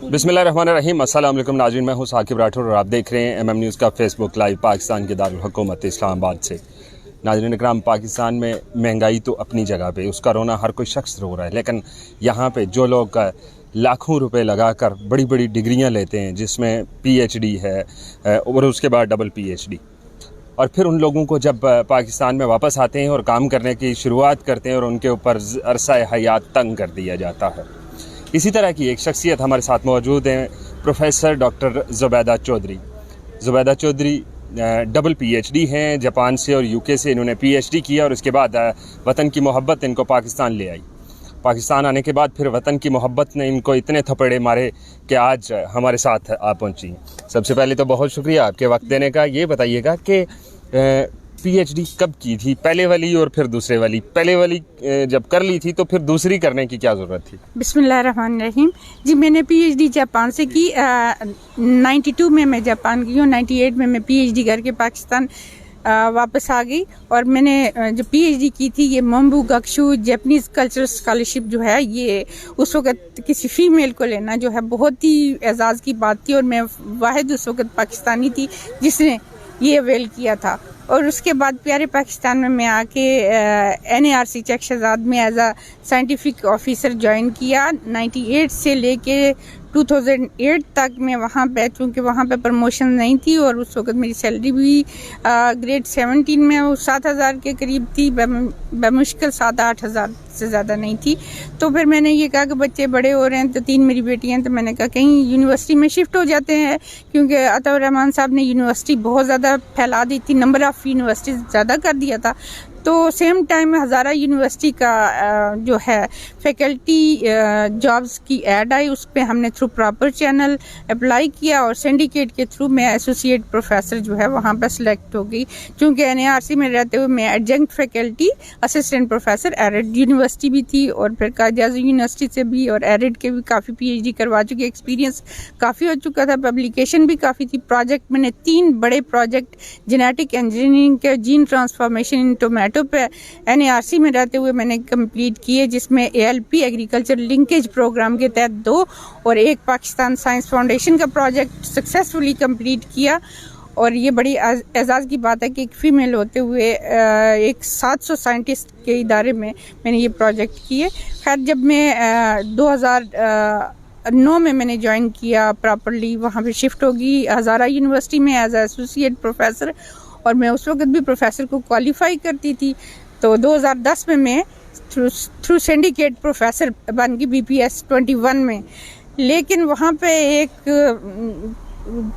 बिस्मिल्लाहिर्रहमानिर्रहीम। अस्सलाम वालेकुम नाज़रीन, मैं हूं साकिब राठौर और आप देख रहे हैं एमएम न्यूज़ का फेसबुक लाइव पाकिस्तान के दारुल हुकूमत इस्लामाबाद से। नाज़रीन इकराम, पाकिस्तान में महंगाई तो अपनी जगह पे, उसका रोना हर कोई शख्स रो रहा है, लेकिन यहाँ पे जो लोग लाखों रुपए लगाकर बड़ी बड़ी डिग्रियाँ लेते हैं, जिसमें PhD है और उसके बाद डबल PhD, और फिर उन लोगों को जब पाकिस्तान में वापस आते हैं और काम करने की शुरुआत करते हैं और उनके ऊपर अरसा हयात तंग कर दिया जाता है। इसी तरह की एक शख्सियत हमारे साथ मौजूद हैं, professor doctor Zubaida Chaudhary. Zubaida Chaudhary double PhD हैं, जापान से और UK से इन्होंने PhD किया और उसके बाद वतन की मोहब्बत इनको पाकिस्तान ले आई। पाकिस्तान आने के बाद फिर वतन की मोहब्बत ने इनको इतने थपेड़े मारे कि आज हमारे साथ आप पहुंची। सबसे पहले तो बहुत शुक्रिया आपके वक्त देने का। ये बताइएगा कि PhD कब की थी, पहले वाली और फिर दूसरे वाली? पहले वाली जब कर ली थी तो फिर दूसरी करने की क्या ज़रूरत थी? बिस्मिल्लाहिर्रहमानिर्रहीम। जी, मैंने PhD जापान से की। 92 में मैं जापान गई हूँ। 98 में मैं PhD करके पाकिस्तान वापस आ गई। और मैंने जो PhD की थी ये मोम्बू गक्शू जापानीज़ कल्चरल स्कॉलरशिप जो है, ये उस वक़्त किसी फ़ीमेल को लेना जो है बहुत ही एजाज़ की बात थी, और मैं वाहिद उस वक़्त पाकिस्तानी थी जिसने ये अवेल किया था। और उसके बाद प्यारे पाकिस्तान में मैं आके NARC चक शहजाद में एज आ साइंटिफिक ऑफिसर ज्वाइन किया। 98 से लेके 2008 तक मैं वहाँ पे, चूँकि वहाँ पे प्रमोशन नहीं थी और उस वक्त मेरी सैलरी भी ग्रेड 17 में वो 7,000 के करीब थी, बमुश्किल 7-8 हज़ार से ज़्यादा नहीं थी। तो फिर मैंने ये कहा कि बच्चे बड़े हो रहे हैं, तो 3 मेरी बेटियाँ हैं, तो मैंने कहा कहीं यूनिवर्सिटी में शिफ्ट हो जाते हैं, क्योंकि अताउर रहमान साहब ने यूनिवर्सिटी बहुत ज़्यादा फैला दी थी, नंबर ऑफ़ यूनिवर्सिटीज़ ज़्यादा कर दिया था। तो सेम टाइम हज़ारा यूनिवर्सिटी का जो है फैकल्टी जॉब्स की ऐड आई, उस पर हमने थ्रू प्रॉपर चैनल अप्लाई किया और सिंडिकेट के थ्रू मैं एसोसिएट प्रोफेसर जो है वहाँ पर सिलेक्ट हो गई। चूँकि NARC में रहते हुए मैं adjunct faculty assistant professor arid university भी थी, और फिर कायद-ए-आज़म यूनिवर्सिटी से भी और एरिड के भी काफ़ी PhD करवा चुकी, एक्सपीरियंस काफ़ी हो चुका था, पब्लिकेशन भी काफ़ी थी। प्रोजेक्ट मैंने 3 बड़े प्रोजेक्ट जेनेटिक इंजीनियरिंग के, जीन ट्रांसफॉर्मेशन इन टोमेटो पे NARC में रहते हुए मैंने कंप्लीट किए, जिसमें ALP एग्रीकल्चर लिंकेज प्रोग्राम के तहत 2 और एक पाकिस्तान साइंस फाउंडेशन का प्रोजेक्ट सक्सेसफुली कंप्लीट किया। और ये बड़ी एजाज़ की बात है कि एक फ़ीमेल होते हुए एक 700 साइंटिस्ट के इदारे में मैंने ये प्रोजेक्ट किए। खैर, जब मैं 2009 में मैंने ज्वाइन किया प्रॉपरली, वहाँ पे शिफ्ट होगी हज़ारा यूनिवर्सिटी में एज एसोसिएट प्रोफेसर, और मैं उस वक्त भी प्रोफेसर को क्वालिफाई करती थी। तो 2010 में मैं थ्रू सिंडिकेट प्रोफेसर बन गई BPS 21 में। लेकिन वहाँ पे एक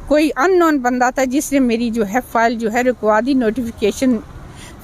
कोई अननोन बंदा था जिसने मेरी जो है फाइल जो है रुकवा दी, नोटिफिकेशन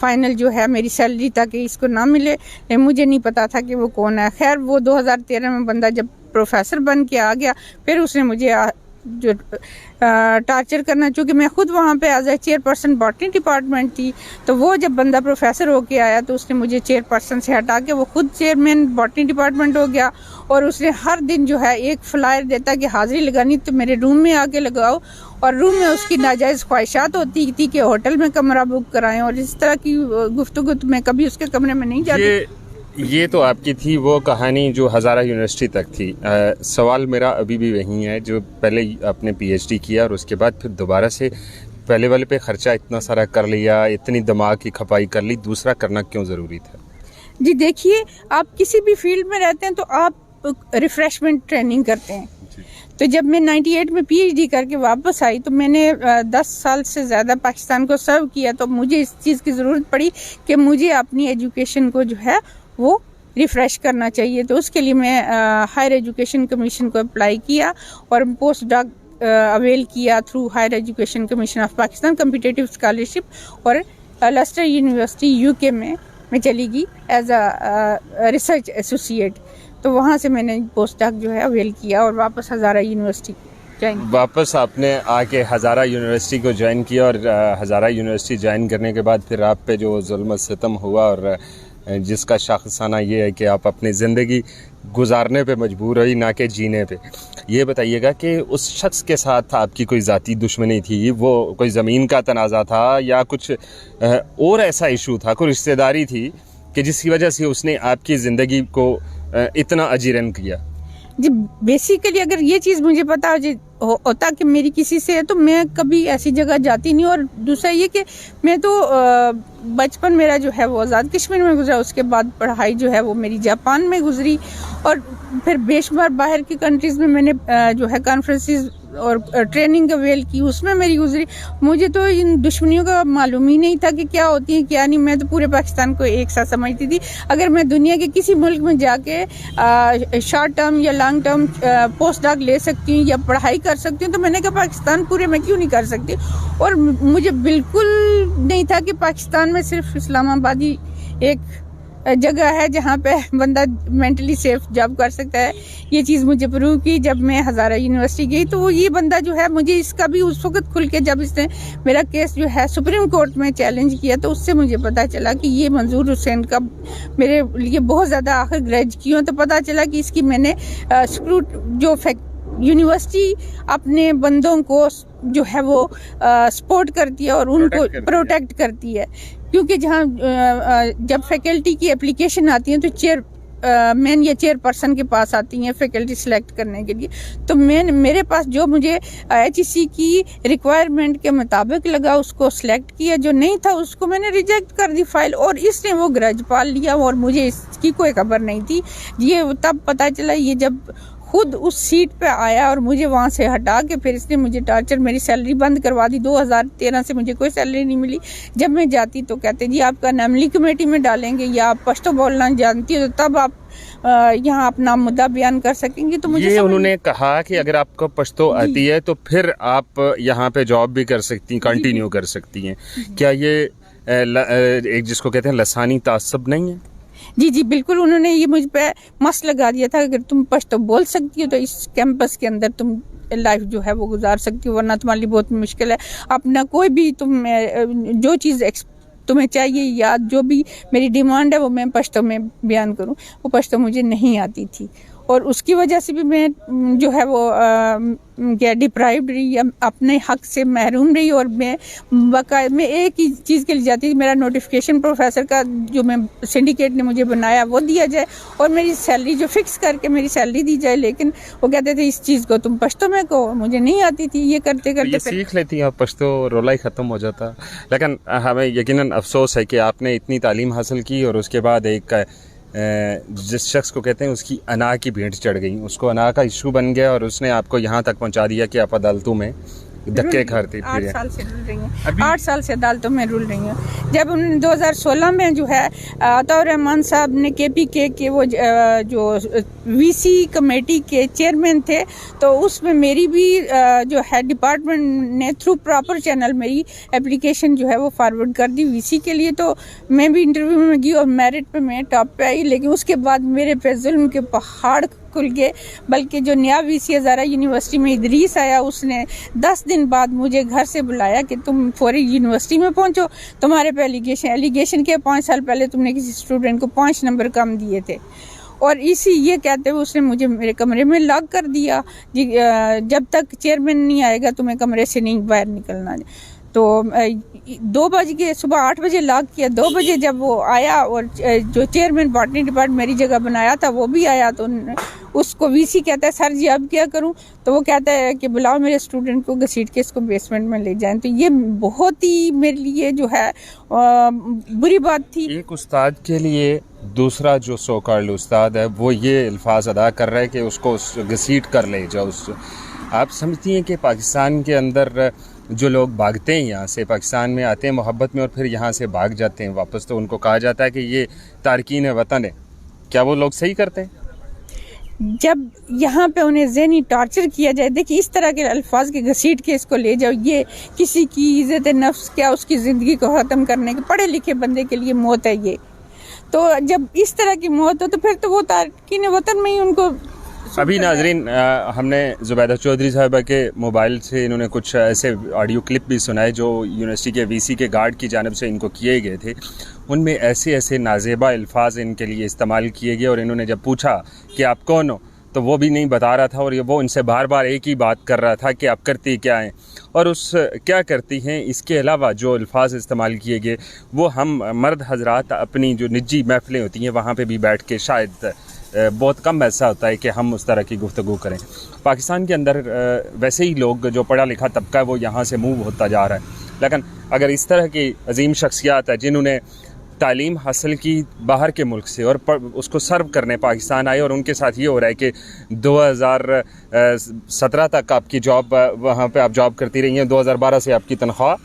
फाइनल जो है मेरी सैलरी तक इसको ना मिले। मुझे नहीं पता था कि वो कौन है। खैर, वो 2013 में बंदा जब प्रोफेसर बन के आ गया, फिर उसने मुझे जो टार्चर करना, चूँकि मैं खुद वहाँ पे as a chairperson botany department थी, तो वो जब बंदा प्रोफेसर होके आया तो उसने मुझे चेयरपर्सन से हटा के वो खुद चेयरमैन बॉटनी डिपार्टमेंट हो गया। और उसने हर दिन जो है एक फ्लायर देता कि हाजिरी लगानी तो मेरे रूम में आके लगाओ, और रूम में उसकी नाजायज़ ख्वाहिशात होती थी कि होटल में कमरा बुक कराएं, और इस तरह की गुफ्तगू तो मैं कभी उसके कमरे में नहीं जाती। ये तो आपकी थी वो कहानी जो हज़ारा यूनिवर्सिटी तक थी। सवाल मेरा अभी भी वही है, जो पहले आपने PhD किया और उसके बाद फिर दोबारा से पहले वाले पे ख़र्चा इतना सारा कर लिया, इतनी दिमाग की खपाई कर ली, दूसरा करना क्यों ज़रूरी था? जी देखिए, आप किसी भी फील्ड में रहते हैं तो आप रिफ़्रेशमेंट ट्रेनिंग करते हैं। तो जब मैं 98 में PhD करके वापस आई तो मैंने 10 साल से ज़्यादा पाकिस्तान को सर्व किया, तो मुझे इस चीज़ की ज़रूरत पड़ी कि मुझे अपनी एजुकेशन को जो है वो रिफ़्रेश करना चाहिए। तो उसके लिए मैं हायर एजुकेशन कमीशन को अप्लाई किया और पोस्ट डॉक अवेल किया through higher education commission of Pakistan competitive scholarship, और लेस्टर यूनिवर्सिटी UK में मैं चली गई एज अ रिसर्च एसोसिएट। तो वहाँ से मैंने पोस्ट डॉक जो है अवेल किया और वापस हज़ारा यूनिवर्सिटी ज्वाइन। वापस आपने आके हज़ारा यूनिवर्सिटी को ज्वाइन किया, और हज़ारा यूनिवर्सिटी ज्वाइन करने के बाद फिर आप पे जो जुल्म सितम हुआ, और जिसका शाखसाना ये है कि आप अपनी ज़िंदगी गुजारने पे मजबूर हुई, ना कि जीने पे। ये बताइएगा कि उस शख्स के साथ आपकी कोई ज़ाती दुश्मनी थी, वो कोई ज़मीन का तनाज़ा था या कुछ और ऐसा इशू था, कोई रिश्तेदारी थी कि जिसकी वजह से उसने आपकी ज़िंदगी को इतना अजीरन किया? जी बेसिकली अगर ये चीज़ मुझे पता होता कि मेरी किसी से है तो मैं कभी ऐसी जगह जाती नहीं। और दूसरा ये कि मैं तो बचपन मेरा जो है वो आज़ाद कश्मीर में गुजरा, उसके बाद पढ़ाई जो है वो मेरी जापान में गुजरी, और फिर बेशुमार बाहर की कंट्रीज़ में मैंने जो है कॉन्फ्रेंसेस और ट्रेनिंग अवेल की, उसमें मेरी गुजरी। मुझे तो इन दुश्मनियों का मालूम ही नहीं था कि क्या होती है क्या नहीं। मैं तो पूरे पाकिस्तान को एक साथ समझती थी। अगर मैं दुनिया के किसी मुल्क में जाके शॉर्ट टर्म या लॉन्ग टर्म पोस्ट डॉक ले सकती हूँ या पढ़ाई कर सकती हूँ, तो मैंने कहा पाकिस्तान पूरे में क्यों नहीं कर सकती। और मुझे बिल्कुल नहीं था कि पाकिस्तान में सिर्फ इस्लामाबाद ही एक जगह है जहाँ पे बंदा मेंटली सेफ जॉब कर सकता है। ये चीज़ मुझे प्रूव की जब मैं हज़ारा यूनिवर्सिटी गई। तो ये बंदा जो है, मुझे इसका भी उस वक्त खुल के जब इसने मेरा केस जो है सुप्रीम कोर्ट में चैलेंज किया, तो उससे मुझे पता चला कि ये मंजूर हुसैन का मेरे लिए बहुत ज़्यादा आखिर ग्रज की हूँ। तो पता चला कि इसकी मैंने जो यूनिवर्सिटी अपने बंदों को जो है वो सपोर्ट करती है और उनको प्रोटेक्ट करती है, क्योंकि जहाँ जब फैकल्टी की एप्लीकेशन आती है तो मैन या चेयरपर्सन के पास आती हैं फैकल्टी सिलेक्ट करने के लिए। तो मेरे पास जो मुझे HEC की रिक्वायरमेंट के मुताबिक लगा उसको सिलेक्ट किया, जो नहीं था उसको मैंने रिजेक्ट कर दी फाइल। और इसने वो ग्रज पाल लिया और मुझे इसकी कोई खबर नहीं थी। ये तब पता चला, ये जब खुद उस सीट पे आया और मुझे वहाँ से हटा के फिर इसने मुझे टॉर्चर, मेरी सैलरी बंद करवा दी। 2013 से मुझे कोई सैलरी नहीं मिली। जब मैं जाती तो कहते जी आपका नामली कमेटी में डालेंगे या आप पश्तो बोलना जानती हो तो तब आप यहाँ अपना मुद्दा बयान कर सकेंगे। तो मुझे ये उन्होंने कहा कि अगर आपको पश्तो आती है तो फिर आप यहाँ पे जॉब भी कर सकती हैं, कंटिन्यू कर सकती हैं। क्या ये एक जिसको कहते हैं लसानी तासब नहीं है? जी जी बिल्कुल, उन्होंने ये मुझ पे मस्त लगा दिया था। अगर तुम पश्तो बोल सकती हो तो इस कैंपस के अंदर तुम लाइफ जो है वो गुजार सकती हो, वरना तुम्हारे लिए बहुत मुश्किल है। अपना कोई भी तुम जो चीज़ तुम्हें चाहिए या जो भी मेरी डिमांड है वो मैं पश्तो में बयान करूं, वो पश्तो मुझे नहीं आती थी। और उसकी वजह से भी मैं जो है वो क्या डिप्राइव्ड रही या अपने हक से महरूम रही। और मैं एक ही चीज़ के लिए जाती थी, मेरा नोटिफिकेशन प्रोफेसर का जो मैं सिंडिकेट ने मुझे बनाया वो दिया जाए और मेरी सैलरी जो फिक्स करके मेरी सैलरी दी जाए। लेकिन वो कहते थे इस चीज़ को तुम पश्तो में कहो, मुझे नहीं आती थी। ये करते करते सीख लेती हैं आप पश्तो, रोला ही ख़त्म हो जाता। लेकिन हमें यकीनन अफसोस है कि आपने इतनी तालीम हासिल की और उसके बाद एक जिस शख्स को कहते हैं उसकी अना की भेंट चढ़ गई, उसको अना का इशू बन गया और उसने आपको यहाँ तक पहुँचा दिया कि आप अदालतों में धक्के खाते फिर 8 साल से रुल रही हैं। 8 साल से अदालतों में रुल रही हैं। जब उन्होंने 2016 में जो है अताउर रहमान साहब ने KPK के वो जो VC कमेटी के चेयरमैन थे, तो उसमें मेरी भी जो है डिपार्टमेंट ने थ्रू प्रॉपर चैनल मेरी एप्लीकेशन जो है वो फॉरवर्ड कर दी VC के लिए। तो मैं भी इंटरव्यू में गई और मेरिट पे मैं टॉप पे आई। लेकिन उसके बाद मेरे पे जुल्म के पहाड़ खुल गए। बल्कि जो नया VC हज़ारा यूनिवर्सिटी में इदरीस आया, उसने 10 दिन बाद मुझे घर से बुलाया कि तुम फौरी यूनिवर्सिटी में पहुंचो, तुम्हारे पे एलिगेशन के 5 साल पहले तुमने किसी स्टूडेंट को 5 नंबर कम दिए थे। और ये कहते हुए उसने मुझे मेरे कमरे में लॉक कर दिया, जब तक चेयरमैन नहीं आएगा तुम्हें कमरे से नहीं बाहर निकलना। तो 2 बजे सुबह 8 बजे लॉक किया। 2 बजे जब वो आया और जो चेयरमैन बॉटनी डिपार्टमेंट मेरी जगह बनाया था वो भी आया, तो उसको VC कहता है सर जी अब क्या करूं? तो वो कहता है कि बुलाओ मेरे स्टूडेंट को, घसीट के इसको बेसमेंट में ले जाएं। तो ये बहुत ही मेरे लिए जो है बुरी बात थी। एक उस्ताद के लिए दूसरा जो सो कॉल्ड उस्ताद है वो ये अल्फाज अदा कर रहा है कि उसको घसीट कर ले जाओ। आप समझती हैं कि पाकिस्तान के अंदर जो लोग भागते हैं यहाँ से, पाकिस्तान में आते हैं मोहब्बत में और फिर यहाँ से भाग जाते हैं वापस, तो उनको कहा जाता है कि ये तारकीन वतन है, क्या वो लोग सही करते हैं? जब यहाँ पे उन्हें ज़हनी टॉर्चर किया जाए, देखिए इस तरह के अल्फाज के घसीट के इसको ले जाओ, ये किसी की इज़्ज़त नफ्स क्या उसकी ज़िंदगी को ख़त्म करने के पढ़े लिखे बंदे के लिए मौत है ये। तो जब इस तरह की मौत हो तो फिर तो वो तारकीन वतन में ही उनको। अभी नाजरीन हमने जुबैदा चौधरी साहबा के मोबाइल से इन्होंने कुछ ऐसे ऑडियो क्लिप भी सुनाए जो यूनिवर्सिटी के VC के गार्ड की जानिब से इनको किए गए थे। उनमें ऐसे ऐसे नाजेबा अल्फाज इनके लिए इस्तेमाल किए गए और इन्होंने जब पूछा कि आप कौन हो तो वो भी नहीं बता रहा था और वो इनसे बार बार एक ही बात कर रहा था कि आप करती क्या हैं और उस क्या करती हैं। इसके अलावा जो अल्फाज इस्तेमाल किए गए वो हम मर्द हजरात अपनी जो निजी महफिलें होती हैं वहाँ पे भी बैठ के शायद बहुत कम ऐसा होता है कि हम उस तरह की गुफ्तगू करें। पाकिस्तान के अंदर वैसे ही लोग जो पढ़ा लिखा तबका है वो यहाँ से मूव होता जा रहा है, लेकिन अगर इस तरह की अजीम शख्सियात है जिन्होंने तालीम हासिल की बाहर के मुल्क से और उसको सर्व करने पाकिस्तान आए और उनके साथ ये हो रहा है कि 2017 तक आपकी जॉब वहाँ पे आप जॉब करती रही हैं, 2012 से आपकी तनख्वाह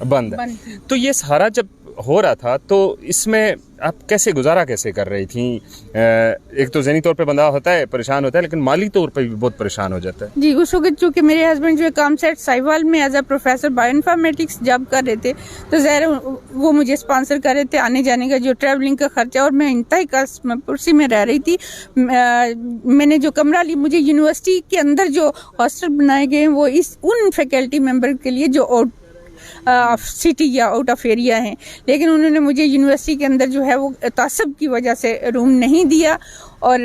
बंद है। तो ये सारा जब हो रहा था तो इसमें आप कैसे गुजारा कैसे कर रही थी? एक तो ज़हनी तौर पे बंदा होता है परेशान होता है, लेकिन माली तौर पे भी बहुत परेशान हो जाता है। जी, उस वक्त चूँकि मेरे हस्बैंड जो है काम सेट साहिवाल में as a professor bioinformatics job कर रहे थे, तो ज़ाहिर वो मुझे स्पॉन्सर कर रहे थे आने जाने का जो ट्रैवलिंग का खर्चा, और मैं इंतहाई कुर्सी में रह रही थी। मैंने जो कमरा ली, मुझे यूनिवर्सिटी के अंदर जो हॉस्टल बनाए गए हैं वो उन फैकल्टी मेंबर के लिए जो आउट ऑफ सिटी या आउट ऑफ एरिया हैं, लेकिन उन्होंने मुझे यूनिवर्सिटी के अंदर जो है वो तासब की वजह से रूम नहीं दिया, और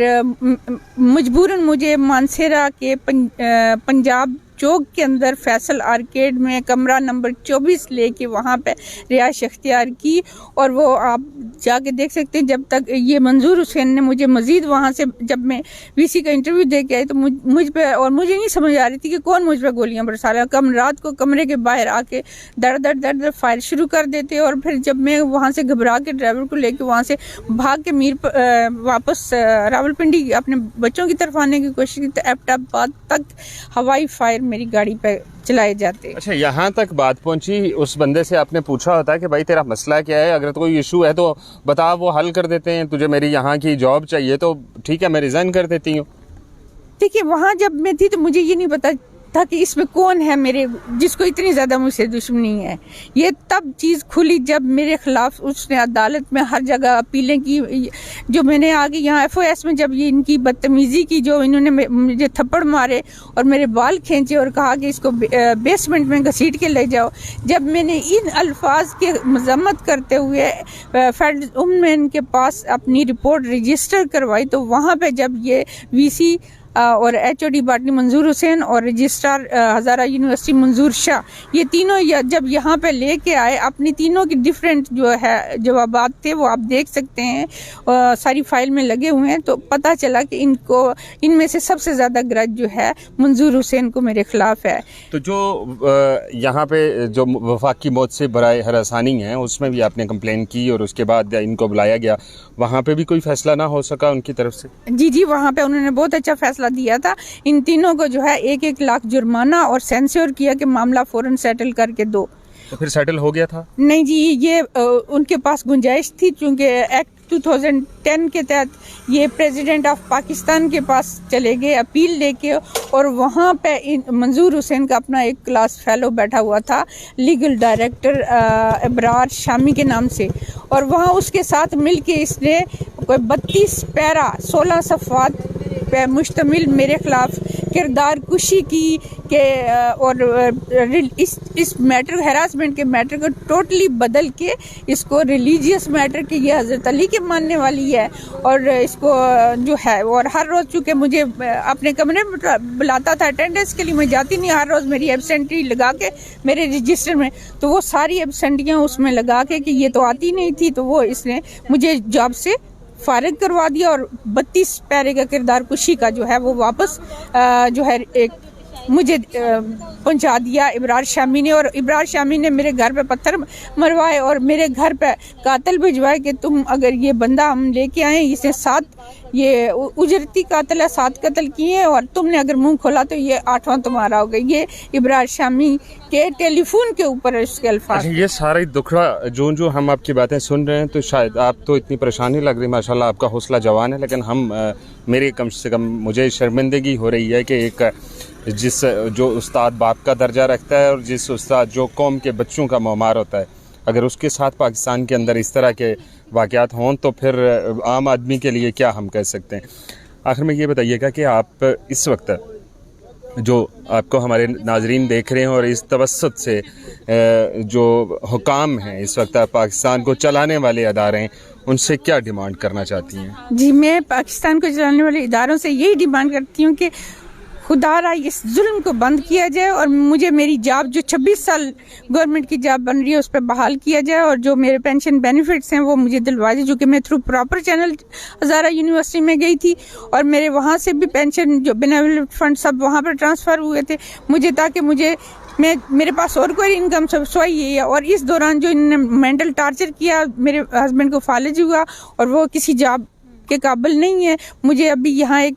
मजबूरन मुझे मानसेरा के पंजाब चौक के अंदर फैसल आर्केड में कमरा नंबर 24 लेके वहाँ पे रिहाइश अख्तियार की। और वो आप जाके देख सकते हैं, जब तक ये मंजूर हुसैन ने मुझे मजीद वहाँ से, जब मैं वीसी का इंटरव्यू दे के आई तो मुझ पे, और मुझे नहीं समझ आ रही थी कि कौन मुझ पे गोलियां बरसा रहा है। रात को कमरे के बाहर आके दर फायर शुरू कर देते, और फिर जब मैं वहाँ से घबरा के ड्राइवर को लेके वहाँ से भाग के वापस रावलपिंडी अपने बच्चों की तरफ आने की कोशिश की तो एबटाबाद तक हवाई फायर मेरी गाड़ी पे चलाए जाते। अच्छा, यहाँ तक बात पहुँची, उस बंदे से आपने पूछा होता है कि भाई तेरा मसला क्या है, अगर कोई इशू है तो बता, वो हल कर देते हैं। तुझे मेरी यहाँ की जॉब चाहिए तो ठीक है, मैं रिजाइन कर देती हूँ। देखिए, वहाँ जब मैं थी तो मुझे ये नहीं पता था कि इसमें कौन है मेरे, जिसको इतनी ज़्यादा मुझसे दुश्मनी है। ये तब चीज़ खुली जब मेरे खिलाफ उसने अदालत में हर जगह अपीलें की। जो मैंने आगे यहाँ FOS में जब ये इनकी बदतमीज़ी की, जो इन्होंने मुझे थप्पड़ मारे और मेरे बाल खींचे और कहा कि इसको बेसमेंट में घसीट के ले जाओ, जब मैंने इन अल्फाज के मजम्मत करते हुए फेडरल ओमबुड्समैन के पास अपनी रिपोर्ट रजिस्टर करवाई, तो वहाँ पर जब ये VC और HOD बाटनी मंजूर हुसैन और रजिस्ट्रार हज़ारा यूनिवर्सिटी मंजूर शाह, ये तीनों जब यहाँ पे लेके आए, अपनी तीनों की डिफरेंट जो है जवाबात थे वो आप देख सकते हैं, सारी फाइल में लगे हुए हैं। तो पता चला कि इनमें से सबसे ज़्यादा ग्रज जो है मंजूर हुसैन को मेरे खिलाफ है। तो जो यहाँ पे जो वफाकी मौत से बराए हरासानी है उसमें भी आपने कंप्लेन की और उसके बाद इनको बुलाया गया, वहाँ पे भी कोई फैसला ना हो सका उनकी तरफ से? जी, वहाँ पे उन्होंने बहुत अच्छा फैसला दिया था। इन तीनों को जो है 1-1 लाख जुर्माना और सेंश्योर किया कि मामला फौरन सेटल करके दो। तो फिर सेटल हो गया था? नहीं जी, ये उनके पास गुंजाइश थी, क्योंकि एक्ट 2010 के तहत ये प्रेसिडेंट ऑफ पाकिस्तान के पास चले गए अपील लेके, और वहाँ पे मंजूर हुसैन का अपना एक क्लास फेलो बैठा हुआ था, लीगल डायरेक्टर इब्रार शामी के नाम से, और वहाँ उसके साथ मिलके इसने कोई 32 पैरा 16 सफ़ात पे मुश्तमिल मेरे खिलाफ किरदार कुशी की के, और इस मैटर हैरासमेंट के मैटर को टोटली बदल के इसको रिलीजियस मैटर के, ये हज़रत अली के मानने वाली है, और इसको जो है, और हर रोज़ चूँकि मुझे अपने कमरे में बुलाता था अटेंडेंस के लिए, मैं जाती नहीं, हर रोज़ मेरी एब्सेंटी लगा के मेरे रजिस्टर में, तो वो सारी एब्सेंटियाँ उसमें लगा के कि ये तो आती नहीं थी, तो वो इसने मुझे जॉब से फारिग करवा दिया, और 32 पैरे का किरदार कुशी का जो है वो वापस जो है एक मुझे पहुंचा दिया इब्रार शामी ने। और इब्रार शामी ने मेरे घर पे पत्थर मरवाए और मेरे घर पे कातिल भिजवाए कि तुम, अगर ये बंदा हम लेके आए, इसने 7 ये उजरती कातिल है, 7 कत्ल किए, और तुमने अगर मुंह खोला तो ये 8वां तुम्हारा होगा। ये इब्रार शामी के टेलीफोन के ऊपर इसके अल्फाज। ये सारी दुखड़ा जो हम आपकी बातें सुन रहे हैं, तो शायद आप तो इतनी परेशानी लग रही, माशाल्लाह आपका हौसला जवान है, लेकिन मेरे कम से कम मुझे शर्मिंदगी हो रही है कि एक जो उस्ताद बाप का दर्जा रखता है और जिस उस्ताद जो कौम के बच्चों का ममार होता है, अगर उसके साथ पाकिस्तान के अंदर इस तरह के वाक़यात हों तो फिर आम आदमी के लिए क्या हम कह सकते हैं। आखिर में ये बताइएगा कि आप इस वक्त जो आपको हमारे नाजरीन देख रहे हैं और इस तवस्सुत से जो हुकाम हैं इस वक्त पाकिस्तान को चलाने वाले अदारे हैं, उनसे क्या डिमांड करना चाहती हैं? जी, मैं पाकिस्तान को चलाने वाले इदारों से यही डिमांड करती हूँ कि खुदारा इस जुल्म को बंद किया जाए और मुझे मेरी जॉब जो 26 साल गवर्नमेंट की जॉब बन रही है उस पर बहाल किया जाए और जो मेरे पेंशन बेनिफिट्स हैं वो मुझे दिलवा जाए, जो कि मैं थ्रू प्रॉपर चैनल हज़ारा यूनिवर्सिटी में गई थी और मेरे वहाँ से भी पेंशन जो बेनिफिट फंड सब वहाँ पर ट्रांसफ़र हुए थे मुझे, ताकि मेरे पास और कोई इनकम सोर्स ही है। और इस दौरान जो इन्होंने मेंटल टॉर्चर किया, मेरे हस्बैंड को फालिज हुआ और वो किसी जॉब के काबिल नहीं है। मुझे अभी यहाँ एक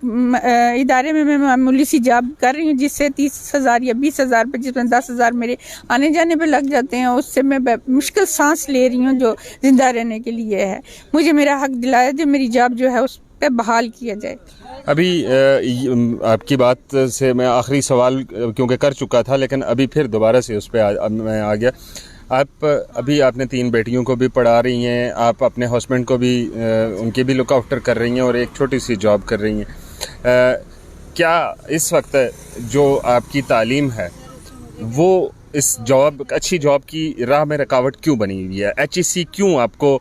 इदारे में मैं मामूली सी जॉब कर रही हूँ जिससे 30,000 या 20,000 पे, जिसमें 10,000 मेरे आने जाने पे लग जाते हैं, उससे मैं मुश्किल सांस ले रही हूँ जो जिंदा रहने के लिए है। मुझे मेरा हक दिलाया जो मेरी जॉब जो है उस पे बहाल किया जाए। अभी आपकी बात से मैं आखिरी सवाल क्योंकि कर चुका था, लेकिन अभी फिर दोबारा से उस पर मैं आ गया। अभी आपने 3 बेटियों को भी पढ़ा रही हैं, आप अपने हस्बैंड को भी उनकी भी लुक आफ्टर कर रही हैं और एक छोटी सी जॉब कर रही हैं। क्या इस वक्त जो आपकी तालीम है वो इस अच्छी जॉब की राह में रुकावट क्यों बनी हुई है? HEC क्यों आपको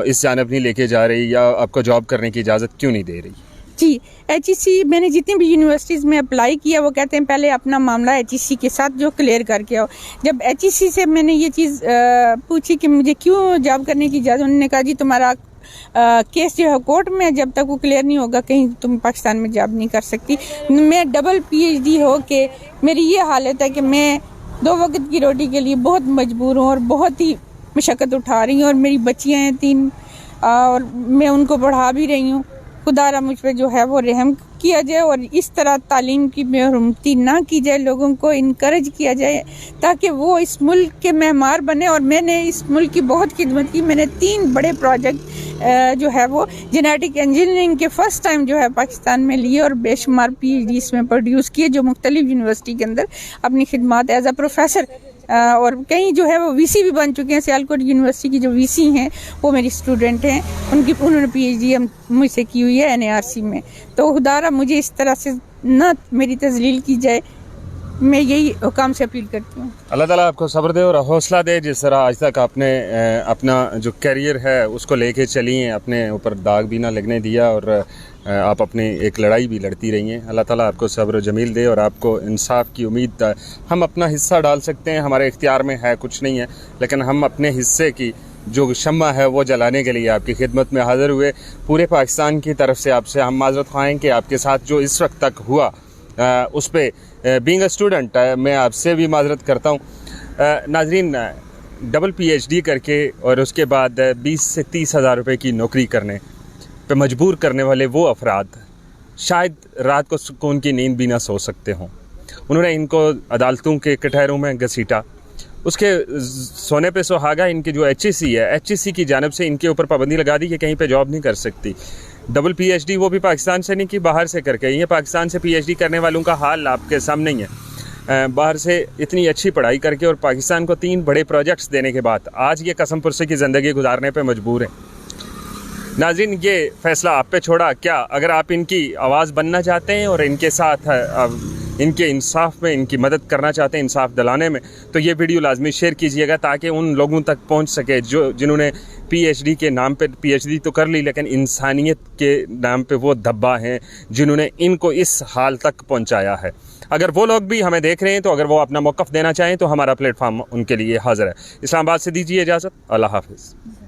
इस जानब नहीं लेके जा रही या आपको जॉब करने की इजाज़त क्यों नहीं दे रही? जी, HEC मैंने जितनी भी यूनिवर्सिटीज़ में अप्लाई किया वो कहते हैं पहले अपना मामला HEC के साथ जो क्लियर करके आओ। जब HEC से मैंने ये चीज़ पूछी कि मुझे क्यों जॉब करने की इजाज़त, उन्होंने कहा जी तुम्हारा केस जो है कोर्ट में, जब तक वो क्लियर नहीं होगा कहीं तुम पाकिस्तान में जॉब नहीं कर सकती। मैं डबल PhD हो के मेरी ये हालत है कि मैं 2 वक्त की रोटी के लिए बहुत मजबूर हूँ और बहुत ही मशक्क़त उठा रही हूँ और मेरी बच्चियाँ हैं 3 और मैं उनको पढ़ा भी रही हूँ। खुदारा मुझ पे जो है वो रहम किया जाए और इस तरह तालीम की महरूमती ना की जाए, लोगों को इनकरेज किया जाए ताकि वो इस मुल्क के मेहमान बने। और मैंने इस मुल्क की बहुत खिदमत की। मैंने 3 बड़े प्रोजेक्ट जो है वो जेनेटिक इंजीनियरिंग के फर्स्ट टाइम जो है पाकिस्तान में लिए और बेशुमार PhD इसमें प्रोड्यूस किए, जो मुख्तलिफ यूनिवर्सिटी के अंदर अपनी खिदमत एज अ प्रोफेसर और कहीं जो है वो VC भी बन चुके हैं। सियालकोट यूनिवर्सिटी की जो VC हैं वो मेरी स्टूडेंट हैं, उन्होंने PhD मुझसे की हुई है NARC में। तो खुदारा मुझे इस तरह से ना मेरी तजलील की जाए, मैं यही हुकाम से अपील करती हूँ। अल्लाह ताला आपको सब्र दे और हौसला दे। जिस तरह आज तक आपने अपना जो करियर है उसको लेके चली हैं, अपने ऊपर दाग भी ना लगने दिया और आप अपनी एक लड़ाई भी लड़ती रही हैं। अल्लाह ताला आपको सब्र जमील दे और आपको इंसाफ की उम्मीद। हम अपना हिस्सा डाल सकते हैं, हमारे इख्तियार में है कुछ नहीं है, लेकिन हम अपने हिस्से की जो शम्मा है वो जलाने के लिए आपकी खिदमत में हाज़िर हुए। पूरे पाकिस्तान की तरफ से आपसे हम माज़रत ख़्वाह कि आपके साथ जो इस वक्त तक हुआ उस पर बीइंग अ स्टूडेंट मैं आपसे भी माज़रत करता हूँ। नाज़रीन, डबल PhD करके और उसके बाद 20 से 30 हज़ार रुपये की नौकरी करने पे मजबूर करने वाले वो अफराद शायद रात को सुकून की नींद भी ना सो सकते हों। उन्होंने इनको अदालतों के कटहरों में घसीटा, उसके सोने पे सुहागा इनकी जो HEC है, HEC की जानब से इनके ऊपर पाबंदी लगा दी कि कहीं पे जॉब नहीं कर सकती। डबल PhD वो भी पाकिस्तान से नहीं की, बाहर से करके ये पाकिस्तान से PhD करने वालों का हाल आपके सामने ही है। बाहर से इतनी अच्छी पढ़ाई करके और पाकिस्तान को 3 बड़े प्रोजेक्ट्स देने के बाद आज ये कसम पुरसे की ज़िंदगी गुजारने पे मजबूर हैं। नाज़रीन, ये फ़ैसला आप पे छोड़ा। क्या अगर आप इनकी आवाज़ बनना चाहते हैं और इनके साथ इनके इंसाफ में इनकी मदद करना चाहते हैं, इंसाफ दिलाने में, तो ये वीडियो लाजमी शेयर कीजिएगा ताकि उन लोगों तक पहुंच सके जिन्होंने PhD के नाम पे PhD तो कर ली लेकिन इंसानियत के नाम पे वो धब्बा हैं जिन्होंने इनको इस हाल तक पहुंचाया है। अगर वो लोग भी हमें देख रहे हैं तो अगर वो अपना मौक़िफ़ देना चाहें तो हमारा प्लेटफार्म उनके लिए हाज़िर है। इस्लामाबाद से दीजिए इजाज़त। अल्लाह हाफ़िज़।